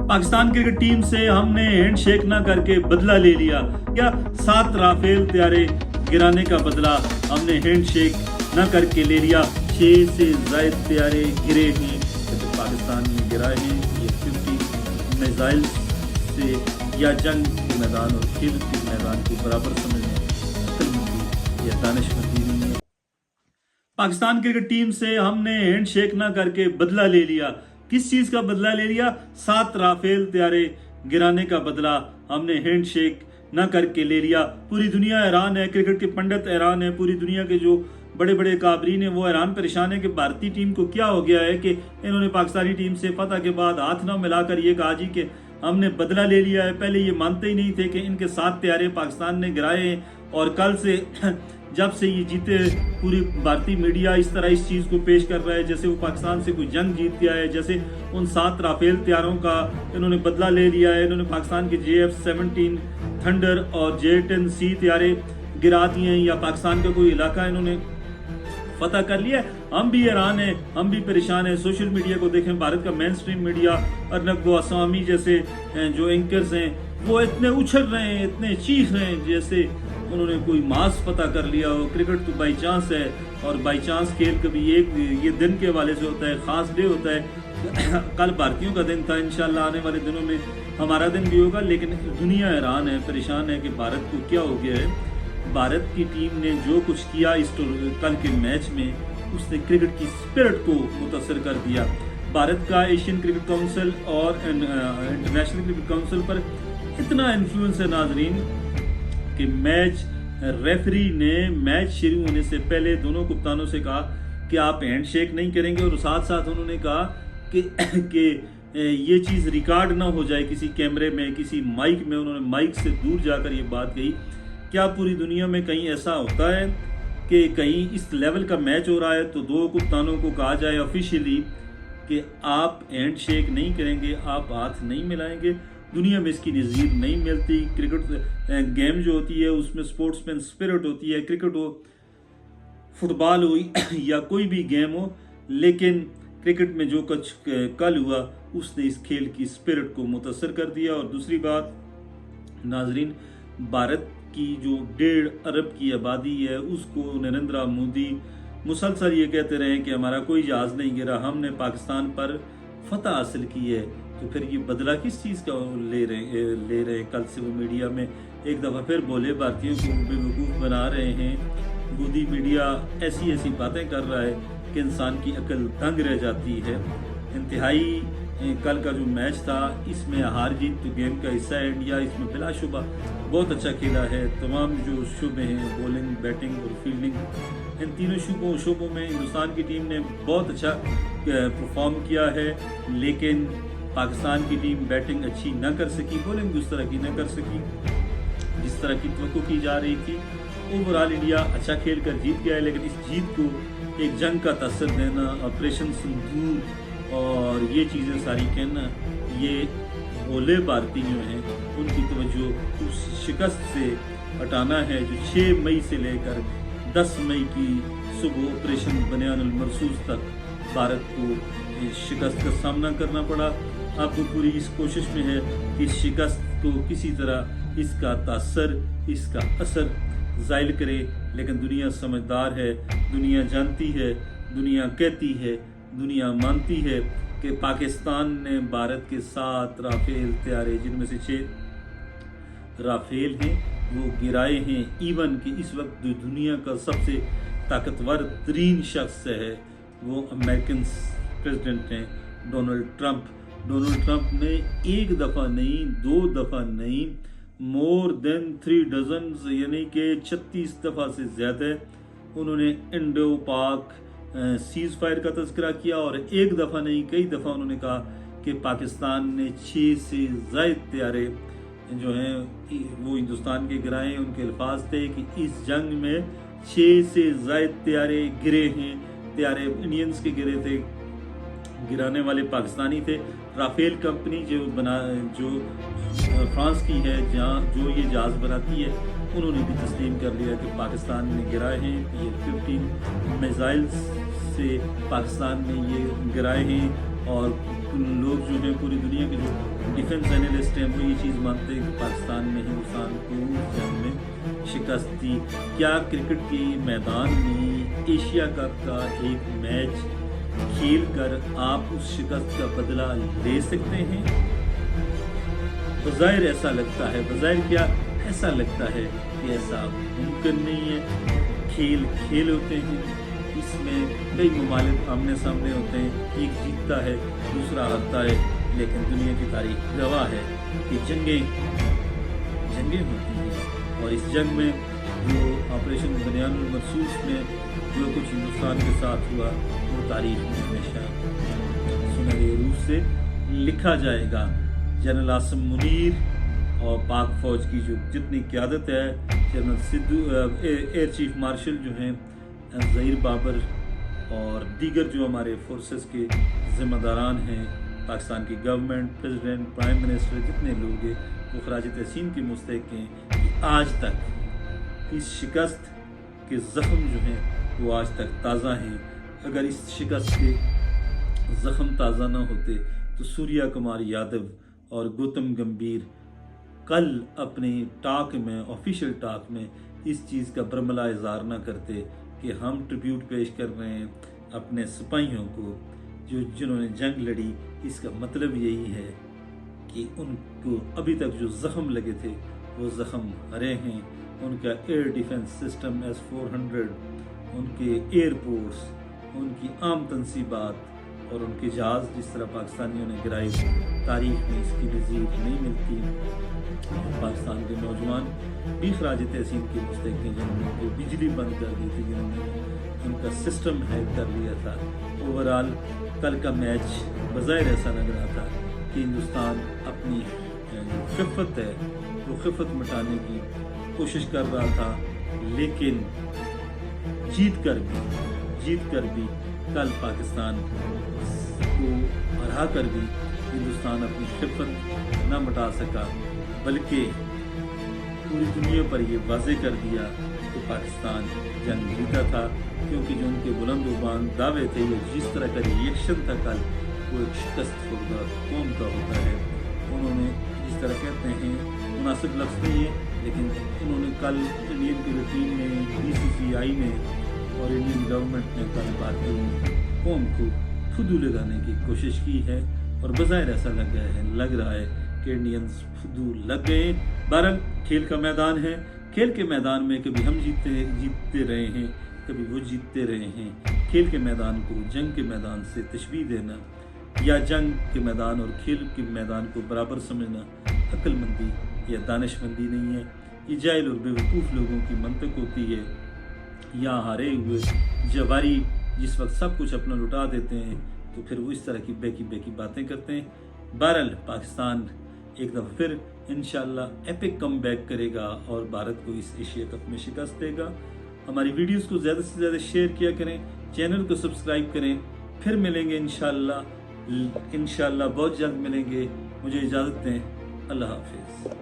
Pakistan cricket team से हमने handshake न करके बदला ले लिया। क्या 7 राफेल तैयारे गिराने का बदला हमने हैंडशेक न करके ले लिया। 6 से ज़ायद तैयारे गिरे हैं तो पाकिस्तान में गिराए हैं। ये 50 मिसाइल से या जंग के मैदान और खेल के मैदान को बराबर समझने अक्लमंदी या दानिशमंदी नहीं है। पाकिस्तान क्रिकेट टीम से हमने हैंडशेक न करके बदला ले लिया। किस चीज का बदला ले लिया? 7 राफेल तैयारे गिराने का बदला हमने हैंडशेक न करके ले लिया। पूरी दुनिया हैरान है, क्रिकेट के पंडित हैरान है, पूरी दुनिया के जो बड़े बड़े काबरीन है वो हैरान परेशान है कि भारतीय टीम को क्या हो गया है कि इन्होंने पाकिस्तानी टीम से फतह के बाद हाथ न मिलाकर ये कहा जी कि हमने बदला ले लिया है। पहले ये मानते ही नहीं थे कि इनके 7 तैयारे पाकिस्तान ने गिराए हैं और कल से जब से ये जीते पूरी भारतीय मीडिया इस तरह इस चीज़ को पेश कर रहा है जैसे वो पाकिस्तान से कोई जंग जीत गया है, जैसे उन 7 राफेल तैयारों का इन्होंने बदला ले लिया है। इन्होंने पाकिस्तान के JF-17 थंडर और J-10C तैयारे गिरा दिए हैं या पाकिस्तान का कोई इलाका इन्होंने फतह कर लिया है। हम भी हैरान हैं, हम भी परेशान हैं। सोशल मीडिया को देखें, भारत का main stream media Arnab Goswami जैसे जो एंकर्स हैं वो इतने उछल रहे हैं, इतने चीख रहे हैं जैसे उन्होंने कोई मास पता कर लिया हो। क्रिकेट तो बाई चांस है और बाई चांस खेल कभी ये दिन के हवाले से होता है, खास डे होता है। कल भारतीयों का दिन था, इंशाल्लाह आने वाले दिनों में हमारा दिन भी होगा। लेकिन दुनिया हैरान है, परेशान है कि भारत को क्या हो गया है। भारत की टीम ने जो कुछ किया इस कल के मैच में, उसने क्रिकेट की स्पिरिट को मुतासर कर दिया। भारत का एशियन क्रिकेट काउंसिल और इंटरनेशनल क्रिकेट काउंसिल पर इतना इन्फ्लुएंस है नाजरीन कि मैच रेफरी ने मैच शुरू होने से पहले दोनों कप्तानों से कहा कि आप हैंडशेक नहीं करेंगे और साथ साथ उन्होंने कहा कि ये चीज़ रिकॉर्ड ना हो जाए किसी कैमरे में, किसी माइक में। उन्होंने माइक से दूर जाकर ये बात कही। क्या पूरी दुनिया में कहीं ऐसा होता है कि कहीं इस लेवल का मैच हो रहा है तो 2 कप्तानों को कहा जाए ऑफिशियली कि आप हैंडशेक नहीं करेंगे, आप हाथ नहीं मिलाएंगे? दुनिया में इसकी नज़ीर नहीं मिलती। क्रिकेट गेम जो होती है उसमें स्पोर्ट्समैन स्पिरिट होती है, क्रिकेट हो, फुटबॉल हो या कोई भी गेम हो, लेकिन क्रिकेट में जो कुछ कल हुआ उसने इस खेल की स्पिरिट को मुतासर कर दिया। और दूसरी बात नाजरीन, भारत की जो 1.5 अरब की आबादी है उसको नरेंद्र मोदी मुसलसल ये कहते रहे कि हमारा कोई जहाज़ नहीं गिरा, हमने पाकिस्तान पर फतह हासिल की है। तो फिर ये बदला किस चीज़ का ले रहे हैं? कल से वो मीडिया में एक दफ़ा फिर बोले भारतीयों को बेवकूफ़ बना रहे हैं। गोदी मीडिया ऐसी ऐसी बातें कर रहा है कि इंसान की अकल दंग रह जाती है। इंतहाई कल का जो मैच था इसमें हार जीत तो गेम का हिस्सा है। इंडिया इसमें बिलाशुबा बहुत अच्छा खेला है। तमाम जो शुबे हैं, बॉलिंग, बैटिंग और फील्डिंग, इन तीनों शोबों में हिंदुस्तान की टीम ने बहुत अच्छा परफॉर्म किया है। लेकिन पाकिस्तान की टीम बैटिंग अच्छी न कर सकी, बॉलिंग उस तरह की न कर सकी जिस तरह की तवक्को की जा रही थी। ओवरऑल इंडिया अच्छा खेल कर जीत गया है, लेकिन इस जीत को एक जंग का तसर देना, ऑपरेशन सिंदूर और ये चीज़ें सारी कहना, ये भोले भारतीय जो हैं उनकी तवज्जो उस शिकस्त से हटाना है जो 6 मई से लेकर 10 मई की सुबह ऑपरेशन बनियानुल मरसूस तक भारत को शिकस्त का सामना करना पड़ा। अब तो पूरी इस कोशिश में है कि शिकस्त को किसी तरह इसका तासर, इसका असर ज़ाइल करे। लेकिन दुनिया समझदार है, दुनिया जानती है, दुनिया कहती है, दुनिया मानती है कि पाकिस्तान ने भारत के 7 राफेल तैयारे, जिनमें से 6 राफेल हैं, वो गिराए हैं। इवन कि इस वक्त जो दुनिया का सबसे ताकतवर तरीन शख्स है वो अमेरिकन प्रेसिडेंट हैं डोनाल्ड ट्रंप। डोनाल्ड ट्रंप ने 1 दफ़ा नहीं, 2 दफ़ा नहीं, मोर देन 3 डजन यानी कि 36 दफ़ा से ज़्यादा उन्होंने इंडो पाक सीज़ फायर का तज़किरा किया। और 1 दफ़ा नहीं, कई दफ़ा उन्होंने कहा कि पाकिस्तान ने 6 से ज़ायद तैयारे जो हैं वो हिंदुस्तान के गिराए। उनके अल्फाज थे कि इस जंग में 6 से ज़ायद तैयारे गिरे हैं। तैयारे इंडियंस के गिरे थे, गिराने वाले पाकिस्तानी थे। राफेल कंपनी जो फ्रांस की है, जहाँ जो ये जहाज़ बनाती है, उन्होंने भी तस्लीम कर लिया कि पाकिस्तान ने गिराए हैं। ये 15 मिसाइल्स से पाकिस्तान ने ये गिराए हैं और लोग जो हैं पूरी दुनिया के जो डिफेंस एनालिस्ट हैं वो ये चीज़ मानते हैं कि पाकिस्तान ने हिंदुस्तान को जंग में शिकस्त दी। क्या क्रिकेट के मैदान में एशिया कप का एक मैच खेल कर आप उस शिकस्त का बदला ले सकते हैं? बज़ाहिर ऐसा लगता है, बज़ाहिर क्या ऐसा लगता है कि ऐसा मुमकिन नहीं है। खेल खेल होते हैं, इसमें कई ममालिक आमने सामने होते हैं, एक जीतता है दूसरा हारता है, लेकिन दुनिया की तारीख गवाह है कि जंगें होती हैं। और इस जंग में जो ऑपरेशन बनियानुल मरसूस में जो कुछ हिंदुस्तान के साथ हुआ वो तारीख में हमेशा सुनहरे रूप से लिखा जाएगा। जनरल आसिम मुनीर और पाक फौज की जो जितनी क़यादत है, general Sidhu air chief marshal जो हैं ज़हीर बाबर और दीगर जो हमारे फोर्सेस के ज़िम्मेदारान हैं, पाकिस्तान की गवर्नमेंट, प्रेसिडेंट, प्राइम मिनिस्टर, जितने लोग हैं वो खराज तहसीन के मुस्तहिक़ हैं कि आज तक इस शिकस्त के ज़ख्म जो हैं वो आज तक ताज़ा हैं। अगर इस शिकस्त के ज़ख्म ताज़ा ना होते तो सूर्या कुमार यादव और गौतम गंभीर कल अपने टॉक में, ऑफिशियल टॉक में इस चीज़ का बरमला इज़हार ना करते कि हम ट्रिब्यूट पेश कर रहे हैं अपने सिपाहियों को जिन्होंने जंग लड़ी। इसका मतलब यही है कि उनको अभी तक जो ज़ख्म लगे थे वो ज़ख्म हरे हैं। उनका एयर डिफेंस सिस्टम S-400, उनके एयरपोर्ट्स, उनकी आम तनसीबात और उनके जहाज़ जिस तरह पाकिस्तानियों ने गिराए, तारीख में इसकी नज़ीर नहीं मिलती। पाकिस्तान के नौजवान भी खराज तहसीन के मुस्तहिक़ हैं जिन्होंने बिजली बंद कर दी थी, जिन्होंने उनका सिस्टम हैक कर लिया था। ओवरऑल कल का मैच बज़ाहिर ऐसा लग रहा था कि हिंदुस्तान अपनी खिफ़त है वो खिफ़त मिटाने की कोशिश कर रहा था, लेकिन जीत कर भी कल पाकिस्तान को हरा कर भी हिंदुस्तान अपनी खिफ़त न मिटा सका, बल्कि पूरी दुनिया पर ये वाज़े कर दिया कि पाकिस्तान जंग जीता था, क्योंकि जो उनके बुलंद उबान दावे थे, ये जिस तरह का रिएक्शन था कल, वो एक शिकस्त खुर्दा कौम का होता है। उन्होंने जिस तरह कहते हैं, मुनासिब लफ्ज़ नहीं है, लेकिन उन्होंने कल इंडियन क्रिकेट में, BCCI ने और इंडियन गवर्नमेंट ने कल भारतीय कौम को फुदू लगाने की कोशिश की है और बज़ाहिर ऐसा लग रहा है कि इंडियंस फुदू लग गए। बहरहाल खेल का मैदान है, खेल के मैदान में कभी हम जीतते रहे हैं, कभी वो जीतते रहे हैं। खेल के मैदान को जंग के मैदान से तशबीह देना या जंग के मैदान और खेल के मैदान को बराबर समझना अक्लमंदी या दानिशमंदी नहीं है। ये जाहिल और बेवकूफ़ लोगों की मंतक होती है। या हारे हुए जवारी जिस वक्त सब कुछ अपना लुटा देते हैं तो फिर वो इस तरह की बेकी बातें करते हैं। बहरहाल पाकिस्तान एक दफ़ा फिर इंशाअल्लाह एपिक कम बैक करेगा और भारत को इस एशिया कप में शिकस्त देगा। हमारी वीडियोस को ज़्यादा से ज़्यादा शेयर किया करें, चैनल को सब्सक्राइब करें। फिर मिलेंगे इंशाअल्लाह बहुत जल्द मिलेंगे। मुझे इजाज़त दें। अल्लाह हाफिज़।